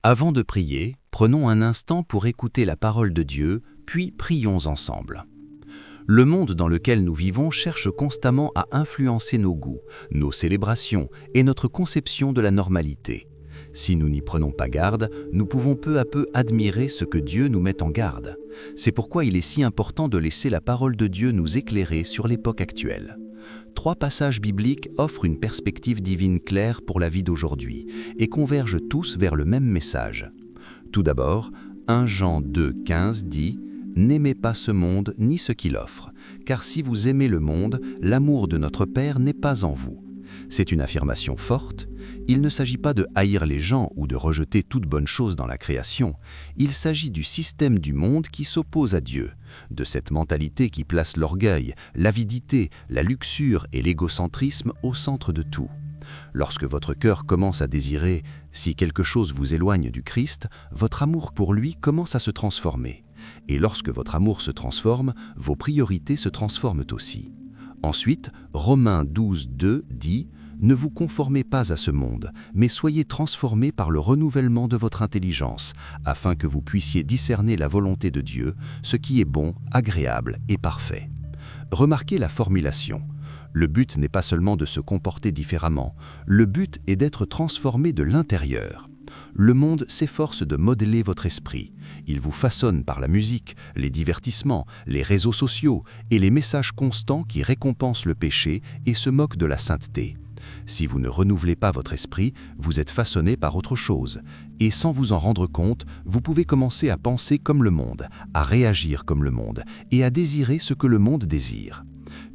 Avant de prier, prenons un instant pour écouter la parole de Dieu, puis prions ensemble. Le monde dans lequel nous vivons cherche constamment à influencer nos goûts, nos célébrations et notre conception de la normalité. Si nous n'y prenons pas garde, nous pouvons peu à peu admirer ce que Dieu nous met en garde. C'est pourquoi il est si important de laisser la parole de Dieu nous éclairer sur l'époque actuelle. 3 passages bibliques offrent une perspective divine claire pour la vie d'aujourd'hui et convergent tous vers le même message. Tout d'abord, 1 Jean 2,15 dit « N'aimez pas ce monde ni ce qu'il offre, car si vous aimez le monde, l'amour de notre Père n'est pas en vous. » C'est une affirmation forte. Il ne s'agit pas de haïr les gens ou de rejeter toute bonne chose dans la création. Il s'agit du système du monde qui s'oppose à Dieu, de cette mentalité qui place l'orgueil, l'avidité, la luxure et l'égocentrisme au centre de tout. Lorsque votre cœur commence à désirer, si quelque chose vous éloigne du Christ, votre amour pour lui commence à se transformer. Et lorsque votre amour se transforme, vos priorités se transforment aussi. Ensuite, Romains 12,2 dit « Ne vous conformez pas à ce monde, mais soyez transformés par le renouvellement de votre intelligence, afin que vous puissiez discerner la volonté de Dieu, ce qui est bon, agréable et parfait. » Remarquez la formulation. Le but n'est pas seulement de se comporter différemment, le but est d'être transformé de l'intérieur. Le monde s'efforce de modeler votre esprit. Il vous façonne par la musique, les divertissements, les réseaux sociaux et les messages constants qui récompensent le péché et se moquent de la sainteté. Si vous ne renouvelez pas votre esprit, vous êtes façonné par autre chose. Et sans vous en rendre compte, vous pouvez commencer à penser comme le monde, à réagir comme le monde et à désirer ce que le monde désire.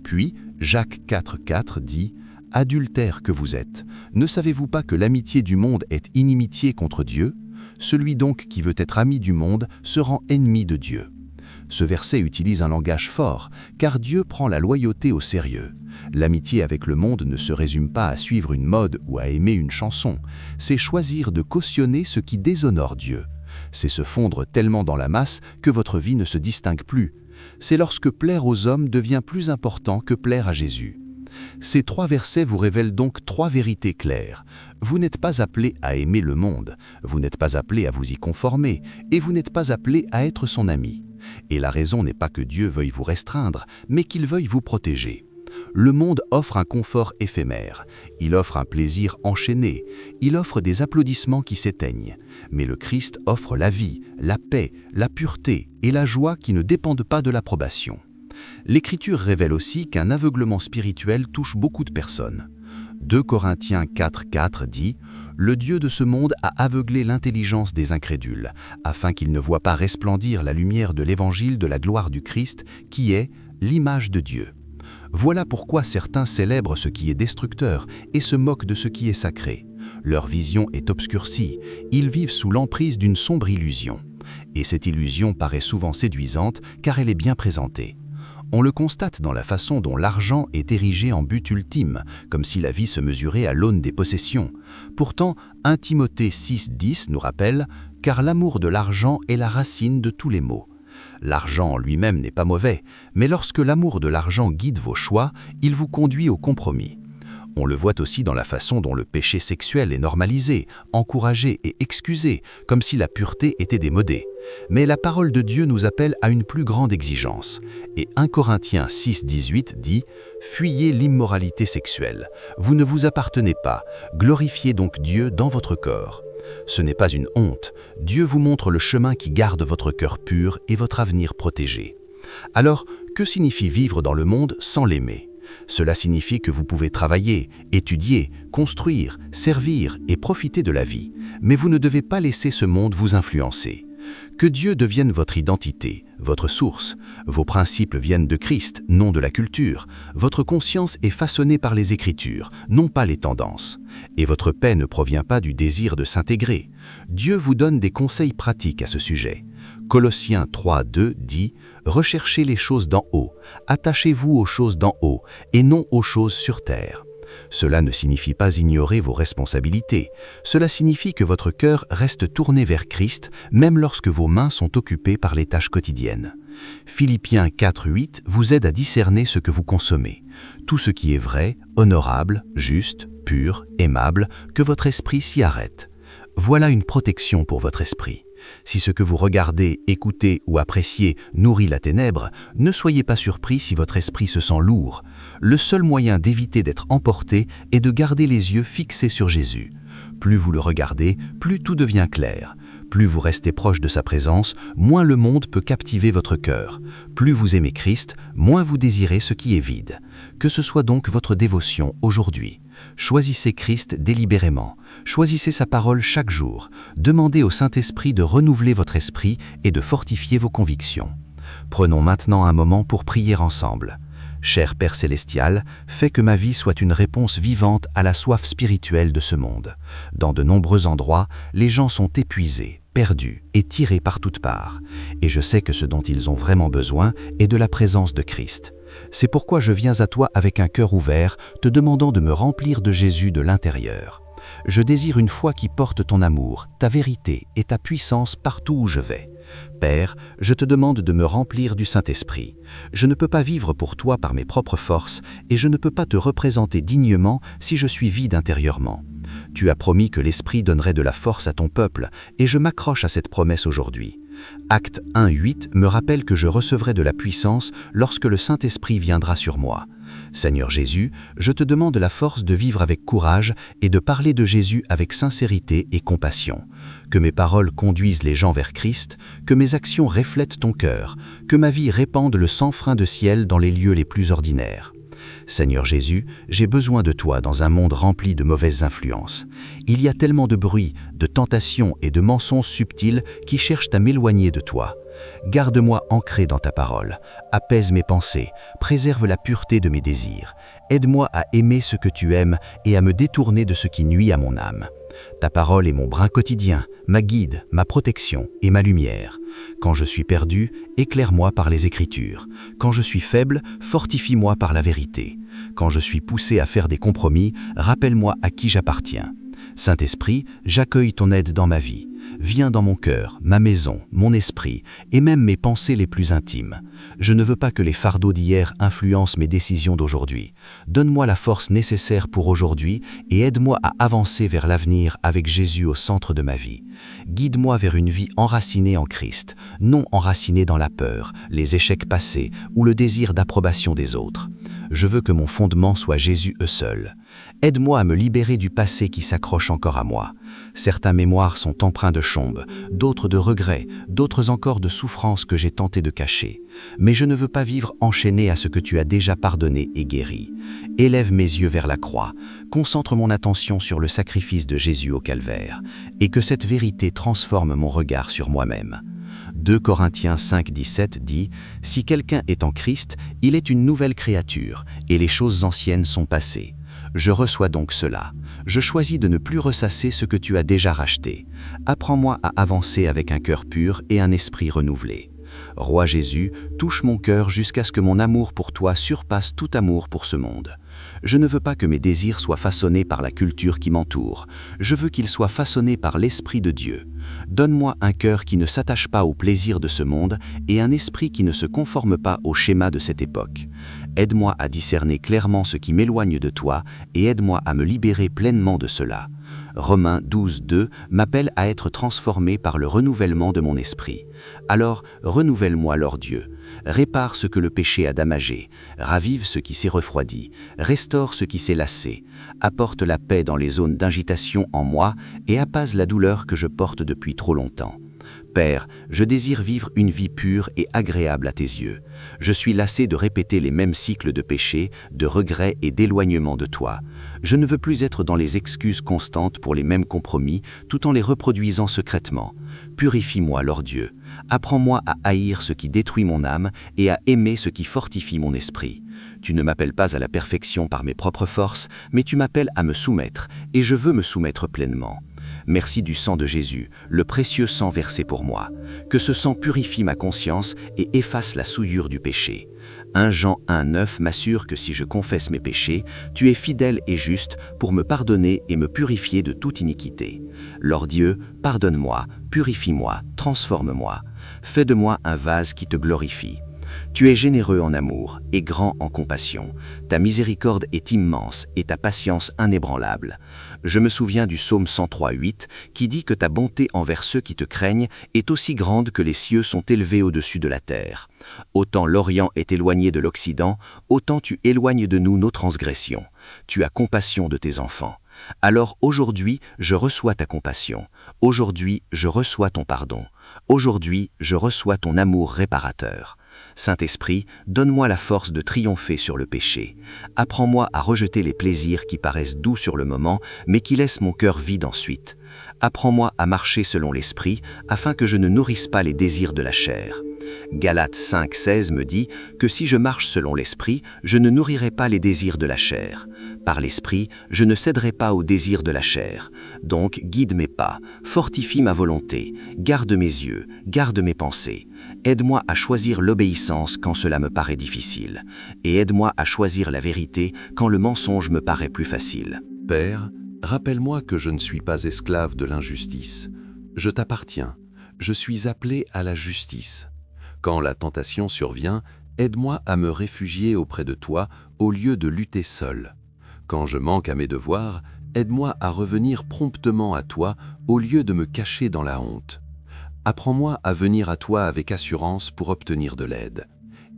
Puis, Jacques 4,4 dit « Adultères que vous êtes, ne savez-vous pas que l'amitié du monde est inimitié contre Dieu ? Celui donc qui veut être ami du monde se rend ennemi de Dieu. » Ce verset utilise un langage fort, car Dieu prend la loyauté au sérieux. L'amitié avec le monde ne se résume pas à suivre une mode ou à aimer une chanson, c'est choisir de cautionner ce qui déshonore Dieu. C'est se fondre tellement dans la masse que votre vie ne se distingue plus. C'est lorsque plaire aux hommes devient plus important que plaire à Jésus. Ces 3 versets vous révèlent donc 3 vérités claires. Vous n'êtes pas appelé à aimer le monde, vous n'êtes pas appelé à vous y conformer, et vous n'êtes pas appelé à être son ami. Et la raison n'est pas que Dieu veuille vous restreindre, mais qu'il veuille vous protéger. Le monde offre un confort éphémère, il offre un plaisir enchaîné, il offre des applaudissements qui s'éteignent. Mais le Christ offre la vie, la paix, la pureté et la joie qui ne dépendent pas de l'approbation. L'Écriture révèle aussi qu'un aveuglement spirituel touche beaucoup de personnes. 2 Corinthiens 4,4 dit « Le Dieu de ce monde a aveuglé l'intelligence des incrédules, afin qu'ils ne voient pas resplendir la lumière de l'évangile de la gloire du Christ, qui est l'image de Dieu. » Voilà pourquoi certains célèbrent ce qui est destructeur et se moquent de ce qui est sacré. Leur vision est obscurcie, ils vivent sous l'emprise d'une sombre illusion. Et cette illusion paraît souvent séduisante car elle est bien présentée. On le constate dans la façon dont l'argent est érigé en but ultime, comme si la vie se mesurait à l'aune des possessions. Pourtant, 1 Timothée 6,10 nous rappelle « Car l'amour de l'argent est la racine de tous les maux ». L'argent en lui-même n'est pas mauvais, mais lorsque l'amour de l'argent guide vos choix, il vous conduit au compromis. On le voit aussi dans la façon dont le péché sexuel est normalisé, encouragé et excusé, comme si la pureté était démodée. Mais la parole de Dieu nous appelle à une plus grande exigence. Et 1 Corinthiens 6,18 dit « Fuyez l'immoralité sexuelle. Vous ne vous appartenez pas. Glorifiez donc Dieu dans votre corps. » Ce n'est pas une honte. Dieu vous montre le chemin qui garde votre cœur pur et votre avenir protégé. Alors, que signifie vivre dans le monde sans l'aimer ? Cela signifie que vous pouvez travailler, étudier, construire, servir et profiter de la vie, mais vous ne devez pas laisser ce monde vous influencer. Que Dieu devienne votre identité, votre source. Vos principes viennent de Christ, non de la culture. Votre conscience est façonnée par les Écritures, non pas les tendances. Et votre paix ne provient pas du désir de s'intégrer. Dieu vous donne des conseils pratiques à ce sujet. Colossiens 3,2 dit « Recherchez les choses d'en haut, attachez-vous aux choses d'en haut, et non aux choses sur terre. » Cela ne signifie pas ignorer vos responsabilités. Cela signifie que votre cœur reste tourné vers Christ, même lorsque vos mains sont occupées par les tâches quotidiennes. Philippiens 4,8 vous aide à discerner ce que vous consommez. Tout ce qui est vrai, honorable, juste, pur, aimable, que votre esprit s'y arrête. Voilà une protection pour votre esprit. Si ce que vous regardez, écoutez ou appréciez nourrit la ténèbre, ne soyez pas surpris si votre esprit se sent lourd. Le seul moyen d'éviter d'être emporté est de garder les yeux fixés sur Jésus. Plus vous le regardez, plus tout devient clair. Plus vous restez proche de sa présence, moins le monde peut captiver votre cœur. Plus vous aimez Christ, moins vous désirez ce qui est vide. Que ce soit donc votre dévotion aujourd'hui. Choisissez Christ délibérément. Choisissez sa parole chaque jour. Demandez au Saint-Esprit de renouveler votre esprit et de fortifier vos convictions. Prenons maintenant un moment pour prier ensemble. Cher Père Célestial, fais que ma vie soit une réponse vivante à la soif spirituelle de ce monde. Dans de nombreux endroits, les gens sont épuisés, perdus et tirés par toutes parts. Et je sais que ce dont ils ont vraiment besoin est de la présence de Christ. C'est pourquoi je viens à toi avec un cœur ouvert, te demandant de me remplir de Jésus de l'intérieur. Je désire une foi qui porte ton amour, ta vérité et ta puissance partout où je vais. Père, je te demande de me remplir du Saint-Esprit. Je ne peux pas vivre pour toi par mes propres forces et je ne peux pas te représenter dignement si je suis vide intérieurement. Tu as promis que l'Esprit donnerait de la force à ton peuple et je m'accroche à cette promesse aujourd'hui. Acte 1:8 me rappelle que je recevrai de la puissance lorsque le Saint-Esprit viendra sur moi. Seigneur Jésus, je te demande la force de vivre avec courage et de parler de Jésus avec sincérité et compassion. Que mes paroles conduisent les gens vers Christ, que mes actions reflètent ton cœur, que ma vie répande le sans-frein de ciel dans les lieux les plus ordinaires. Seigneur Jésus, j'ai besoin de toi dans un monde rempli de mauvaises influences. Il y a tellement de bruit, de tentations et de mensonges subtils qui cherchent à m'éloigner de toi. Garde-moi ancré dans ta parole, apaise mes pensées, préserve la pureté de mes désirs. Aide-moi à aimer ce que tu aimes et à me détourner de ce qui nuit à mon âme. Ta parole est mon brin quotidien, ma guide, ma protection et ma lumière. Quand je suis perdu, éclaire-moi par les Écritures. Quand je suis faible, fortifie-moi par la vérité. Quand je suis poussé à faire des compromis, rappelle-moi à qui j'appartiens. Saint-Esprit, j'accueille ton aide dans ma vie. Viens dans mon cœur, ma maison, mon esprit et même mes pensées les plus intimes. Je ne veux pas que les fardeaux d'hier influencent mes décisions d'aujourd'hui. Donne-moi la force nécessaire pour aujourd'hui et aide-moi à avancer vers l'avenir avec Jésus au centre de ma vie. Guide-moi vers une vie enracinée en Christ, non enracinée dans la peur, les échecs passés ou le désir d'approbation des autres. Je veux que mon fondement soit Jésus seul. Aide-moi à me libérer du passé qui s'accroche encore à moi. Certains mémoires sont empreints de chaume, d'autres de regrets, d'autres encore de souffrances que j'ai tenté de cacher. Mais je ne veux pas vivre enchaîné à ce que tu as déjà pardonné et guéri. Élève mes yeux vers la croix, concentre mon attention sur le sacrifice de Jésus au calvaire, et que cette vérité transforme mon regard sur moi-même. 2 Corinthiens 5:17 dit « Si quelqu'un est en Christ, il est une nouvelle créature, et les choses anciennes sont passées. Je reçois donc cela. Je choisis de ne plus ressasser ce que tu as déjà racheté. Apprends-moi à avancer avec un cœur pur et un esprit renouvelé. Roi Jésus, touche mon cœur jusqu'à ce que mon amour pour toi surpasse tout amour pour ce monde. Je ne veux pas que mes désirs soient façonnés par la culture qui m'entoure. Je veux qu'ils soient façonnés par l'Esprit de Dieu. Donne-moi un cœur qui ne s'attache pas aux plaisirs de ce monde et un esprit qui ne se conforme pas au schéma de cette époque. Aide-moi à discerner clairement ce qui m'éloigne de toi et aide-moi à me libérer pleinement de cela. Romains 12:2 m'appelle à être transformé par le renouvellement de mon esprit. Alors, renouvelle-moi, Lord Dieu. Répare ce que le péché a damagé, ravive ce qui s'est refroidi, restaure ce qui s'est lassé, apporte la paix dans les zones d'agitation en moi et apaise la douleur que je porte depuis trop longtemps. Père, je désire vivre une vie pure et agréable à tes yeux. Je suis lassé de répéter les mêmes cycles de péché, de regrets et d'éloignement de toi. Je ne veux plus être dans les excuses constantes pour les mêmes compromis, tout en les reproduisant secrètement. Purifie-moi, Lord Dieu. Apprends-moi à haïr ce qui détruit mon âme et à aimer ce qui fortifie mon esprit. Tu ne m'appelles pas à la perfection par mes propres forces, mais tu m'appelles à me soumettre, et je veux me soumettre pleinement. Merci du sang de Jésus, le précieux sang versé pour moi. Que ce sang purifie ma conscience et efface la souillure du péché. 1 Jean 1:9 m'assure que si je confesse mes péchés, tu es fidèle et juste pour me pardonner et me purifier de toute iniquité. Lord Dieu, pardonne-moi, purifie-moi, transforme-moi. Fais de moi un vase qui te glorifie. Tu es généreux en amour et grand en compassion. Ta miséricorde est immense et ta patience inébranlable. Je me souviens du psaume 103:8 qui dit que ta bonté envers ceux qui te craignent est aussi grande que les cieux sont élevés au-dessus de la terre. Autant l'Orient est éloigné de l'Occident, autant tu éloignes de nous nos transgressions. Tu as compassion de tes enfants. Alors aujourd'hui, je reçois ta compassion. Aujourd'hui, je reçois ton pardon. Aujourd'hui, je reçois ton amour réparateur. Saint-Esprit, donne-moi la force de triompher sur le péché. Apprends-moi à rejeter les plaisirs qui paraissent doux sur le moment, mais qui laissent mon cœur vide ensuite. Apprends-moi à marcher selon l'Esprit, afin que je ne nourrisse pas les désirs de la chair. Galates 5:16 me dit que si je marche selon l'Esprit, je ne nourrirai pas les désirs de la chair. Par l'Esprit, je ne céderai pas aux désirs de la chair. Donc, guide mes pas, fortifie ma volonté, garde mes yeux, garde mes pensées. Aide-moi à choisir l'obéissance quand cela me paraît difficile, et aide-moi à choisir la vérité quand le mensonge me paraît plus facile. Père, rappelle-moi que je ne suis pas esclave de l'injustice. Je t'appartiens. Je suis appelé à la justice. Quand la tentation survient, aide-moi à me réfugier auprès de toi au lieu de lutter seul. Quand je manque à mes devoirs, aide-moi à revenir promptement à toi au lieu de me cacher dans la honte. Apprends-moi à venir à toi avec assurance pour obtenir de l'aide.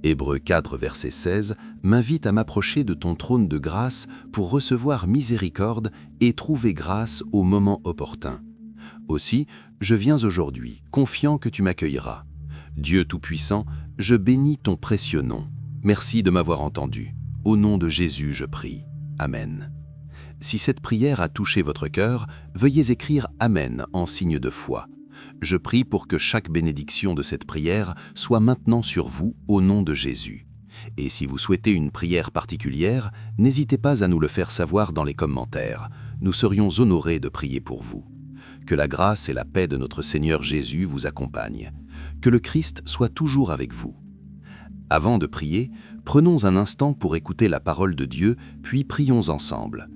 Hébreux 4, verset 16 m'invite à m'approcher de ton trône de grâce pour recevoir miséricorde et trouver grâce au moment opportun. Aussi, je viens aujourd'hui, confiant que tu m'accueilleras. Dieu Tout-Puissant, je bénis ton précieux nom. Merci de m'avoir entendu. Au nom de Jésus, je prie. Amen. Si cette prière a touché votre cœur, veuillez écrire Amen en signe de foi. Je prie pour que chaque bénédiction de cette prière soit maintenant sur vous au nom de Jésus. Et si vous souhaitez une prière particulière, n'hésitez pas à nous le faire savoir dans les commentaires. Nous serions honorés de prier pour vous. Que la grâce et la paix de notre Seigneur Jésus vous accompagnent. Que le Christ soit toujours avec vous. Avant de prier, prenons un instant pour écouter la parole de Dieu, puis prions ensemble.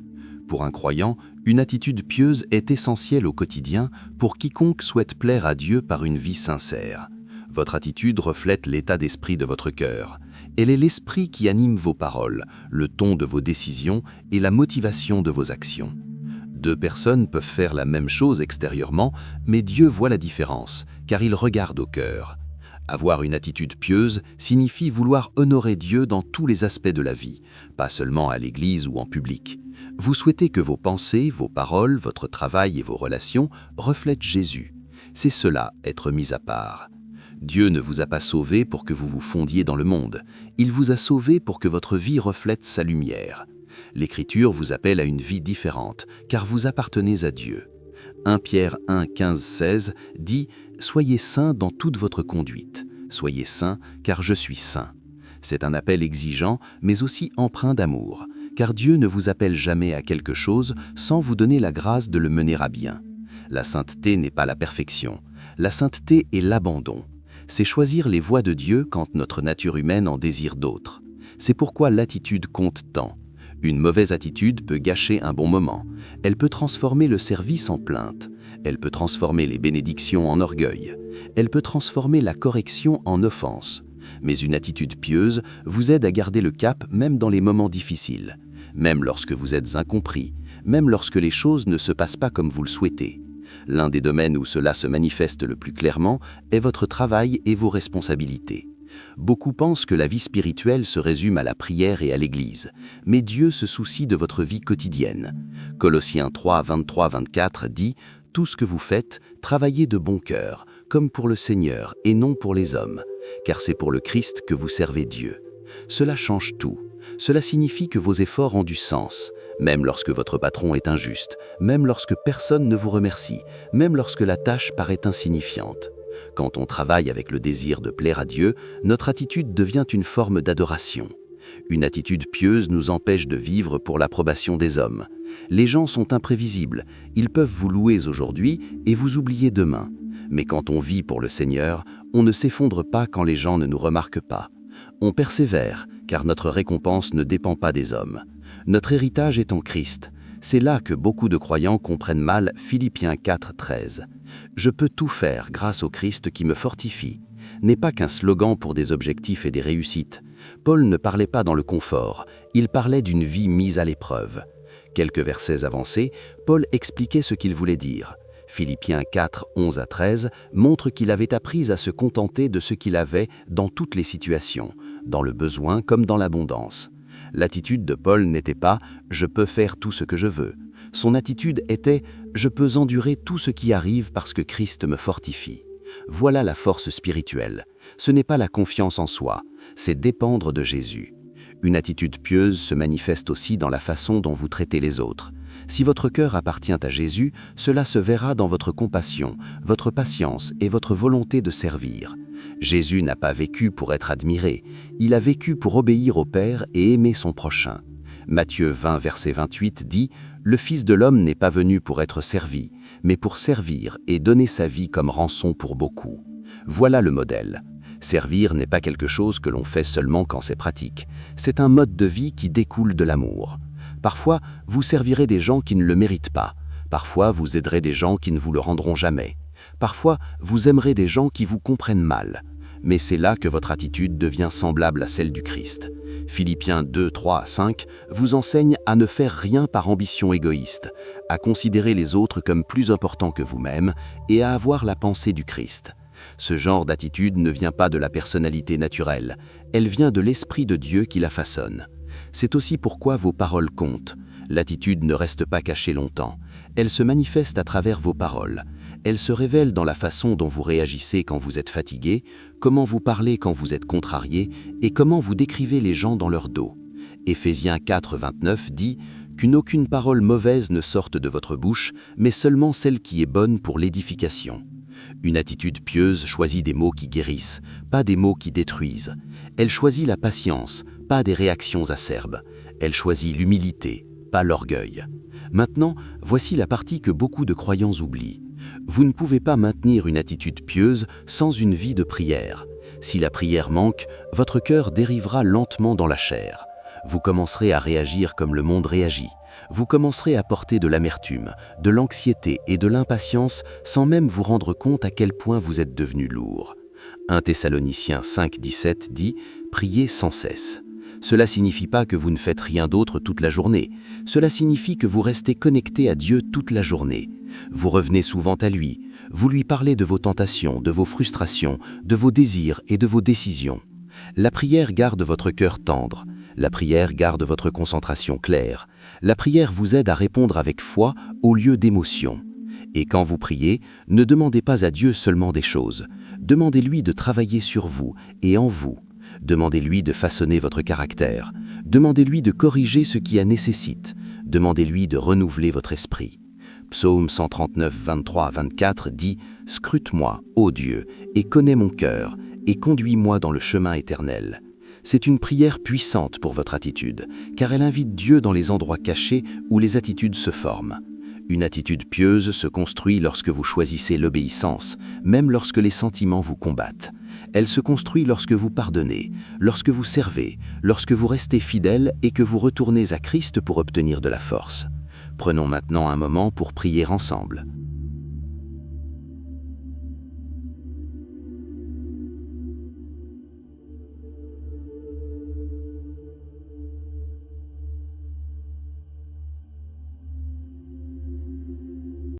Pour un croyant, une attitude pieuse est essentielle au quotidien pour quiconque souhaite plaire à Dieu par une vie sincère. Votre attitude reflète l'état d'esprit de votre cœur. Elle est l'esprit qui anime vos paroles, le ton de vos décisions et la motivation de vos actions. Deux personnes peuvent faire la même chose extérieurement, mais Dieu voit la différence, car il regarde au cœur. Avoir une attitude pieuse signifie vouloir honorer Dieu dans tous les aspects de la vie, pas seulement à l'église ou en public. Vous souhaitez que vos pensées, vos paroles, votre travail et vos relations reflètent Jésus. C'est cela, être mis à part. Dieu ne vous a pas sauvé pour que vous vous fondiez dans le monde. Il vous a sauvé pour que votre vie reflète sa lumière. L'Écriture vous appelle à une vie différente, car vous appartenez à Dieu. 1 Pierre 1, 15, 16 dit « Soyez saints dans toute votre conduite. Soyez saints, car je suis saint. » C'est un appel exigeant, mais aussi empreint d'amour, car Dieu ne vous appelle jamais à quelque chose sans vous donner la grâce de le mener à bien. La sainteté n'est pas la perfection. La sainteté est l'abandon. C'est choisir les voies de Dieu quand notre nature humaine en désire d'autres. C'est pourquoi l'attitude compte tant. Une mauvaise attitude peut gâcher un bon moment. Elle peut transformer le service en plainte. Elle peut transformer les bénédictions en orgueil. Elle peut transformer la correction en offense. Mais une attitude pieuse vous aide à garder le cap même dans les moments difficiles, même lorsque vous êtes incompris, même lorsque les choses ne se passent pas comme vous le souhaitez. L'un des domaines où cela se manifeste le plus clairement est votre travail et vos responsabilités. Beaucoup pensent que la vie spirituelle se résume à la prière et à l'église, mais Dieu se soucie de votre vie quotidienne. Colossiens 3, 23-24 dit « Tout ce que vous faites, travaillez de bon cœur, comme pour le Seigneur et non pour les hommes, car c'est pour le Christ que vous servez Dieu. » Cela change tout. Cela signifie que vos efforts ont du sens, même lorsque votre patron est injuste, même lorsque personne ne vous remercie, même lorsque la tâche paraît insignifiante. Quand on travaille avec le désir de plaire à Dieu, notre attitude devient une forme d'adoration. Une attitude pieuse nous empêche de vivre pour l'approbation des hommes. Les gens sont imprévisibles, ils peuvent vous louer aujourd'hui et vous oublier demain. Mais quand on vit pour le Seigneur, on ne s'effondre pas quand les gens ne nous remarquent pas. On persévère, car notre récompense ne dépend pas des hommes. Notre héritage est en Christ. C'est là que beaucoup de croyants comprennent mal Philippiens 4, 13. « Je peux tout faire grâce au Christ qui me fortifie. n'est pas qu'un slogan pour des objectifs et des réussites. Paul ne parlait pas dans le confort, il parlait d'une vie mise à l'épreuve. Quelques versets avancés, Paul expliquait ce qu'il voulait dire. Philippiens 4, 11 à 13 montre qu'il avait appris à se contenter de ce qu'il avait dans toutes les situations, dans le besoin comme dans l'abondance. L'attitude de Paul n'était pas « je peux faire tout ce que je veux ». Son attitude était « je peux endurer tout ce qui arrive parce que Christ me fortifie ». Voilà la force spirituelle. Ce n'est pas la confiance en soi, c'est dépendre de Jésus. Une attitude pieuse se manifeste aussi dans la façon dont vous traitez les autres. Si votre cœur appartient à Jésus, cela se verra dans votre compassion, votre patience et votre volonté de servir. Jésus n'a pas vécu pour être admiré, il a vécu pour obéir au Père et aimer son prochain. Matthieu 20, verset 28 dit « Le Fils de l'homme n'est pas venu pour être servi, mais pour servir et donner sa vie comme rançon pour beaucoup. » Voilà le modèle. Servir n'est pas quelque chose que l'on fait seulement quand c'est pratique. C'est un mode de vie qui découle de l'amour. Parfois, vous servirez des gens qui ne le méritent pas. Parfois, vous aiderez des gens qui ne vous le rendront jamais. Parfois, vous aimerez des gens qui vous comprennent mal. Mais c'est là que votre attitude devient semblable à celle du Christ. Philippiens 2, 3 à 5 vous enseigne à ne faire rien par ambition égoïste, à considérer les autres comme plus importants que vous-même et à avoir la pensée du Christ. Ce genre d'attitude ne vient pas de la personnalité naturelle, elle vient de l'Esprit de Dieu qui la façonne. C'est aussi pourquoi vos paroles comptent. L'attitude ne reste pas cachée longtemps, elle se manifeste à travers vos paroles. Elle se révèle dans la façon dont vous réagissez quand vous êtes fatigué, comment vous parlez quand vous êtes contrarié et comment vous décrivez les gens dans leur dos. Éphésiens 4, 29 dit « Qu'aucune parole mauvaise ne sorte de votre bouche, mais seulement celle qui est bonne pour l'édification. » Une attitude pieuse choisit des mots qui guérissent, pas des mots qui détruisent. Elle choisit la patience, pas des réactions acerbes. Elle choisit l'humilité, pas l'orgueil. Maintenant, voici la partie que beaucoup de croyants oublient. Vous ne pouvez pas maintenir une attitude pieuse sans une vie de prière. Si la prière manque, votre cœur dérivera lentement dans la chair. Vous commencerez à réagir comme le monde réagit. Vous commencerez à porter de l'amertume, de l'anxiété et de l'impatience sans même vous rendre compte à quel point vous êtes devenu lourd. 1 Thessaloniciens 5, 17 dit « Priez sans cesse ». Cela signifie pas que vous ne faites rien d'autre toute la journée. Cela signifie que vous restez connecté à Dieu toute la journée. Vous revenez souvent à lui. Vous lui parlez de vos tentations, de vos frustrations, de vos désirs et de vos décisions. La prière garde votre cœur tendre. La prière garde votre concentration claire. La prière vous aide à répondre avec foi au lieu d'émotion. Et quand vous priez, ne demandez pas à Dieu seulement des choses. Demandez-lui de travailler sur vous et en vous. Demandez-lui de façonner votre caractère. Demandez-lui de corriger ce qui en nécessite. Demandez-lui de renouveler votre esprit. Psaume 139, 23 à 24 dit « Scrute-moi, ô Dieu, et connais mon cœur, et conduis-moi dans le chemin éternel. » C'est une prière puissante pour votre attitude, car elle invite Dieu dans les endroits cachés où les attitudes se forment. Une attitude pieuse se construit lorsque vous choisissez l'obéissance, même lorsque les sentiments vous combattent. Elle se construit lorsque vous pardonnez, lorsque vous servez, lorsque vous restez fidèle et que vous retournez à Christ pour obtenir de la force. Prenons maintenant un moment pour prier ensemble.